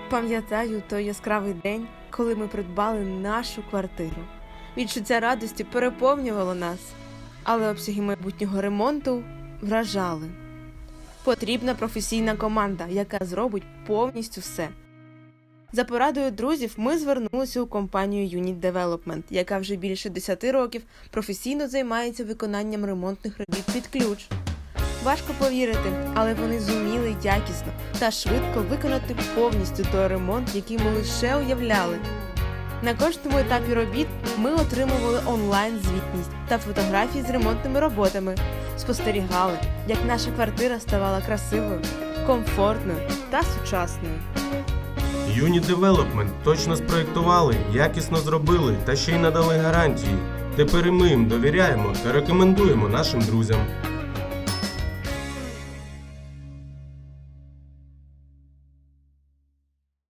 Пам'ятаю той яскравий день, коли ми придбали нашу квартиру. Відчуття радості переповнювало нас, але обсяги майбутнього ремонту вражали. Потрібна професійна команда, яка зробить повністю все. За порадою друзів ми звернулися у компанію Unit Development, яка вже більше 10 років професійно займається виконанням ремонтних робіт під ключ. Важко повірити, але вони зуміли якісно та швидко виконати повністю той ремонт, який ми лише уявляли. На кожному етапі робіт ми отримували онлайн-звітність та фотографії з ремонтними роботами, спостерігали, як наша квартира ставала красивою, комфортною та сучасною. Unit Development точно спроєктували, якісно зробили та ще й надали гарантії. Тепер і ми їм довіряємо та рекомендуємо нашим друзям.